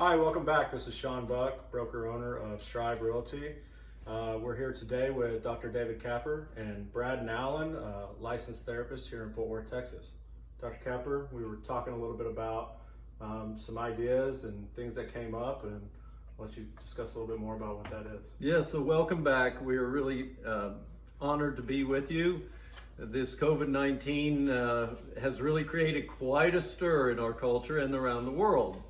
Hi, welcome back. This is Sean Buck, broker owner of Strive Realty. We're here today with Dr. David Capper and Brad Allen, licensed therapist here in Fort Worth, Texas. Dr. Capper, we were talking a little bit about some ideas and things that came up, and I'll let you discuss a little bit more about what that is. Yeah, so welcome back. We are really honored to be with you. This COVID-19 has really created quite a stir in our culture and around the world.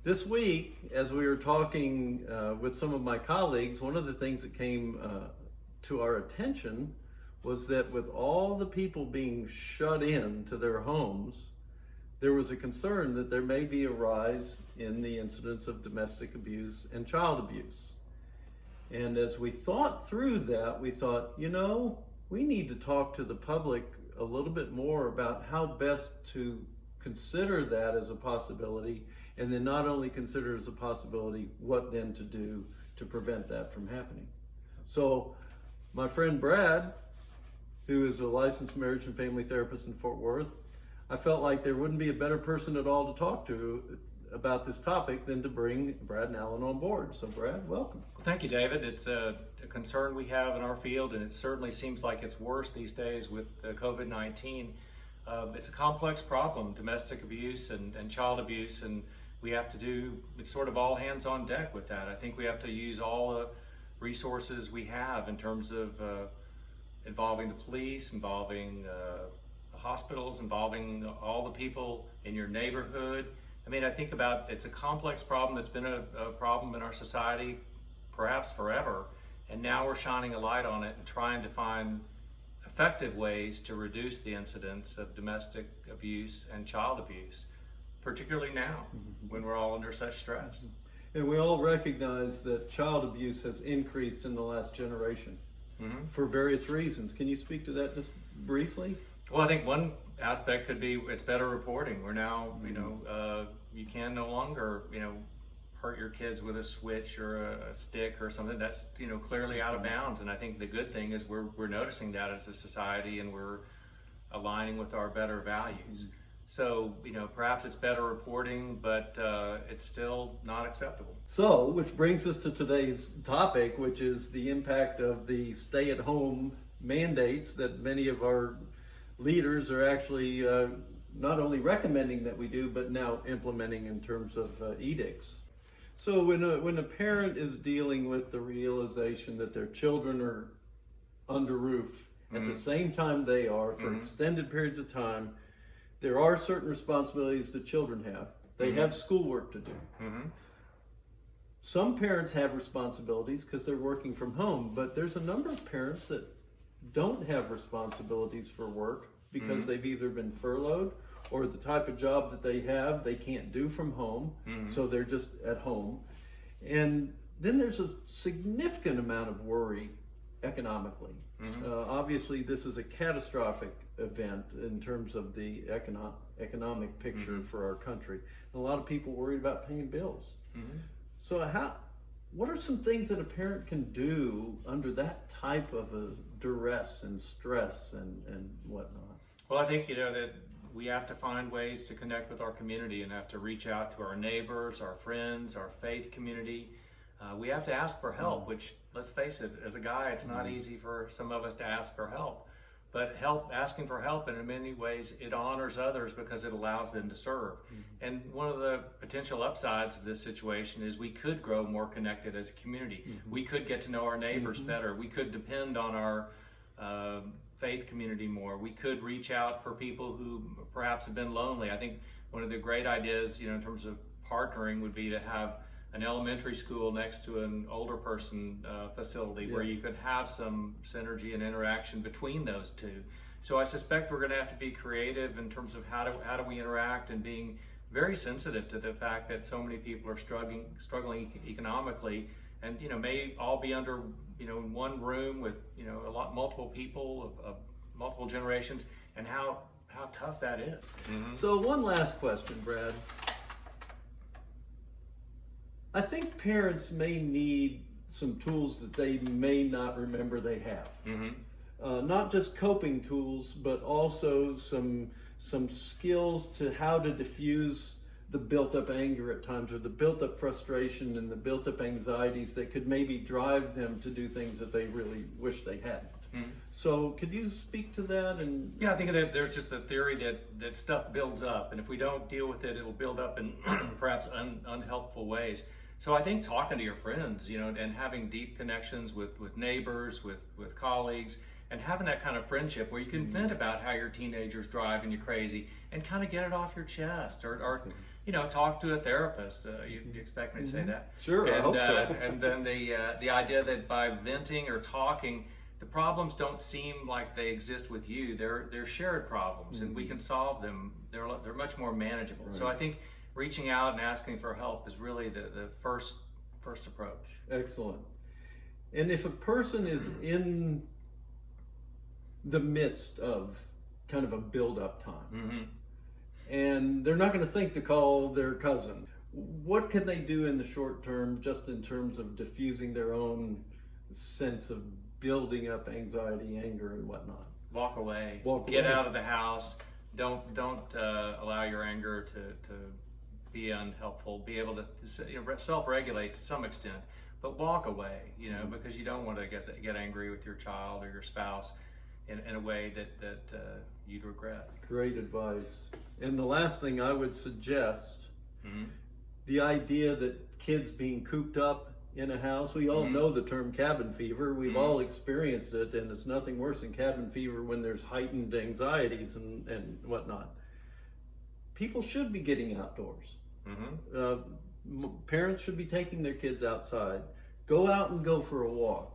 This week, as we were talking with some of my colleagues, one of the things that came to our attention was that with all the people being shut in to their homes, there was a concern that there may be a rise in the incidence of domestic abuse and child abuse. And as we thought through that, we thought, we need to talk to the public a little bit more about how best to consider that as a possibility, and then not only consider it as a possibility, what then to do to prevent that from happening. So my friend Brad, who is a licensed marriage and family therapist in Fort Worth, I felt like there wouldn't be a better person at all to talk to about this topic than to bring Brad Allen on board. So Brad, welcome. Well, thank you, David. It's a concern we have in our field, and it certainly seems like it's worse these days with COVID-19. It's a complex problem, domestic abuse and child abuse, and we have to do, it's sort of all hands on deck with that. I think we have to use all the resources we have in terms of involving the police, involving the hospitals, involving all the people in your neighborhood. I mean, I think about, it's a complex problem that's been a problem in our society perhaps forever, and now we're shining a light on it and trying to find effective ways to reduce the incidence of domestic abuse and child abuse, particularly now when we're all under such stress. And we all recognize that child abuse has increased in the last generation for various reasons. Can you speak to that just briefly? Well, I think one aspect could be it's better reporting. We're now, you can no longer, hurt your kids with a switch or a stick or something. That's, clearly out of bounds. And I think the good thing is we're noticing that as a society, and we're aligning with our better values. So, perhaps it's better reporting, but it's still not acceptable. So, which brings us to today's topic, which is the impact of the stay-at-home mandates that many of our leaders are actually not only recommending that we do, but now implementing in terms of edicts. So when a parent is dealing with the realization that their children are under roof at the same time they are for extended periods of time, there are certain responsibilities that children have. They have schoolwork to do. Some parents have responsibilities because they're working from home, but there's a number of parents that don't have responsibilities for work because they've either been furloughed or the type of job that they have they can't do from home, so they're just at home. And then there's a significant amount of worry economically. Obviously this is a catastrophic event in terms of the economic picture for our country. And a lot of people worried about paying bills. So what are some things that a parent can do under that type of a duress and stress and whatnot? Well, I think, that we have to find ways to connect with our community and have to reach out to our neighbors, our friends, our faith community. We have to ask for help, which, let's face it, as a guy, it's not easy for some of us to ask for help. But asking for help, and in many ways, it honors others because it allows them to serve. And one of the potential upsides of this situation is we could grow more connected as a community. We could get to know our neighbors better. We could depend on our faith community more. We could reach out for people who perhaps have been lonely. I think one of the great ideas, in terms of partnering, would be to have an elementary school next to an older person facility where you could have some synergy and interaction between those two. So I suspect we're going to have to be creative in terms of how do we interact, and being very sensitive to the fact that so many people are struggling economically, and may all be under in one room with multiple people of multiple generations, and how tough that is. So one last question, Brad. I think parents may need some tools that they may not remember they have. Not just coping tools, but also some skills to how to diffuse the built up anger at times, or the built up frustration and the built up anxieties that could maybe drive them to do things that they really wish they hadn't. So could you speak to that? And Yeah, I think that there's just the theory that stuff builds up, and if we don't deal with it, it'll build up in perhaps unhelpful ways. So I think talking to your friends, and having deep connections with neighbors, with colleagues, and having that kind of friendship where you can vent about how your teenager's driving you crazy and kind of get it off your chest, or talk to a therapist. You expect me to say that? Sure, I hope so. And then the idea that by venting or talking, the problems don't seem like they exist with you. They're shared problems, and we can solve them. They're much more manageable. Right. So I think reaching out and asking for help is really the first approach. Excellent. And if a person is in the midst of kind of a build-up time, and they're not going to think to call their cousin, what can they do in the short term, just in terms of diffusing their own sense of building up anxiety, anger, and whatnot? Walk away. Get out of the house. Don't allow your anger to be unhelpful. Be able to self-regulate to some extent, but walk away. Because you don't want to get angry with your child or your spouse in a way that you'd regret. Great advice. And the last thing I would suggest, the idea that kids being cooped up in a house, we all know the term cabin fever. We've all experienced it, and it's nothing worse than cabin fever when there's heightened anxieties and whatnot. People should be getting outdoors. Parents should be taking their kids outside. Go out and go for a walk.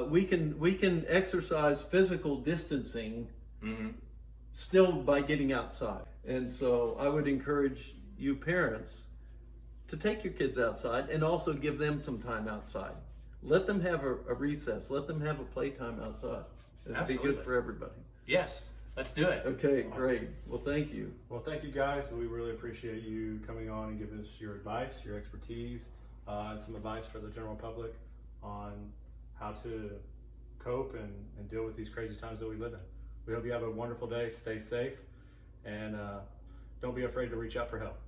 We can exercise physical distancing still by getting outside. And so I would encourage you parents to take your kids outside and also give them some time outside. Let them have a recess. Let them have a playtime outside. It'd be good for everybody. Yes, let's do it. Okay, great. Well, thank you. Well, thank you guys. We really appreciate you coming on and giving us your advice, your expertise, and some advice for the general public on how to cope and deal with these crazy times that we live in. We hope you have a wonderful day. Stay safe, and don't be afraid to reach out for help.